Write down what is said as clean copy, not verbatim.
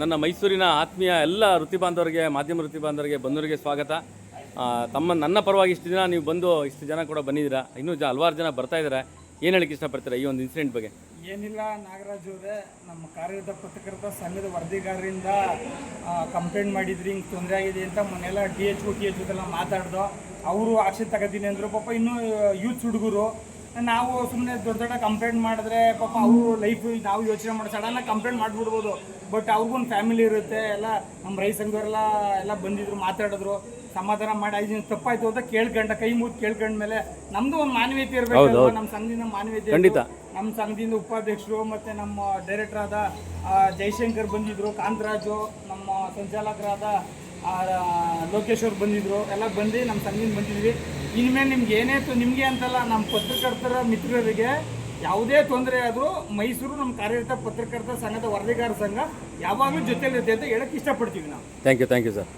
ನನ್ನ ಮೈಸೂರಿನ ಆತ್ಮೀಯ ಎಲ್ಲ ವೃತ್ತಿ ಬಾಂಧವರಿಗೆ, ಮಾಧ್ಯಮ ವೃತ್ತಿ ಬಾಂಧವರಿಗೆ, ಬಂಧುವರಿಗೆ ಸ್ವಾಗತ. ನನ್ನ ಪರವಾಗಿ ಇಷ್ಟು ದಿನ ನೀವು ಬಂದು ಇಷ್ಟು ಜನ ಕೂಡ ಬಂದಿದ್ದೀರಾ, ಇನ್ನೂ ಹಲವಾರು ಜನ ಬರ್ತಾ ಇದ್ದಾರೆ. ಏನು ಹೇಳಕ್ಕೆ ಇಷ್ಟಪಡ್ತೀರಾ ಈ ಒಂದು ಇನ್ಸಿಡೆಂಟ್ ಬಗ್ಗೆ? ಏನಿಲ್ಲ ನಾಗರಾಜ್ ಅವರೇ, ನಮ್ಮ ಕಾರ್ಯದ ಪತ್ರಕರ್ತ ಸಂಘದ ವರದಿಗಾರರಿಂದ ಕಂಪ್ಲೇಂಟ್ ಮಾಡಿದ್ರಿ, ಹಿಂಗೆ ತೊಂದರೆ ಆಗಿದೆ ಅಂತ ಮೊನ್ನೆಲ್ಲ ಟಿ ಎಚ್ ಮಾತಾಡ್ದು. ಅವರು ಆಕ್ಷನ್ ತಗೋತೀನಿ ಅಂದರು. ಪಾಪ ಇನ್ನೂ ಯೂತ್ ಹುಡುಗರು, ನಾವು ಸುಮ್ಮನೆ ದೊಡ್ಡ ದೊಡ್ಡ ಕಂಪ್ಲೇಂಟ್ ಮಾಡಿದ್ರೆ ಪಾಪ ಅವರು ಲೈಫ್ ನಾವು ಯೋಚನೆ ಮಾಡಿ ಸಡನ್ನಾಗಿ ಕಂಪ್ಲೇಂಟ್ ಮಾಡಿಬಿಡ್ಬೋದು. ಬಟ್ ಅವ್ರಿಗೊಂದು ಫ್ಯಾಮಿಲಿ ಇರುತ್ತೆ. ಎಲ್ಲ ನಮ್ಮ ರೈತ ಸಂಘದವರೆಲ್ಲ ಎಲ್ಲ ಬಂದಿದ್ರು, ಮಾತಾಡಿದ್ರು, ಸಮಾಧಾನ ಮಾಡಿ ಐದು ತಪ್ಪಾಯ್ತು ಅಂತ ಕೇಳ್ಕೊಂಡ, ಕೈ ಮುಗಿದು ಕೇಳ್ಕೊಂಡ್ಮೇಲೆ ನಮ್ಮದು ಒಂದು ಮಾನವೀಯತೆ ಇರಬೇಕು. ನಮ್ಮ ಸಂಘದಿಂದ ಮಾನವೀಯತೆ ಖಂಡಿತ. ನಮ್ಮ ಸಂಘದಿಂದ ಉಪಾಧ್ಯಕ್ಷರು ಮತ್ತು ನಮ್ಮ ಡೈರೆಕ್ಟರ್ ಆದ ಜಯಶಂಕರ್ ಬಂದಿದ್ದರು, ಕಾಂತರಾಜು, ನಮ್ಮ ಸಂಚಾಲಕರಾದ ಲೋಕೇಶ್ ಅವ್ರು ಬಂದಿದ್ದರು. ಎಲ್ಲ ಬಂದು ನಮ್ಮ ಸಂಘದಿಂದ ಬಂದಿದ್ವಿ. ಇನ್ಮೇಲೆ ನಿಮ್ಗೆ ಏನೇತು ನಿಮಗೆ ಅಂತಲ್ಲ, ನಮ್ಮ ಪತ್ರಕರ್ತರ ಮಿತ್ರರಿಗೆ ಯಾವುದೇ ತೊಂದರೆ ಆದರೂ ಮೈಸೂರು ನಮ್ಮ ಕಾರ್ಯರತ ಪತ್ರಕರ್ತರ ಸಂಘದ ವರದಿಗಾರ ಸಂಘ ಯಾವಾಗಲೂ ಜೊತೆಲಿರುತ್ತೆ ಅಂತ ಹೇಳಕ್ಕೆ ಇಷ್ಟಪಡ್ತೀವಿ ನಾವು. Thank you sir.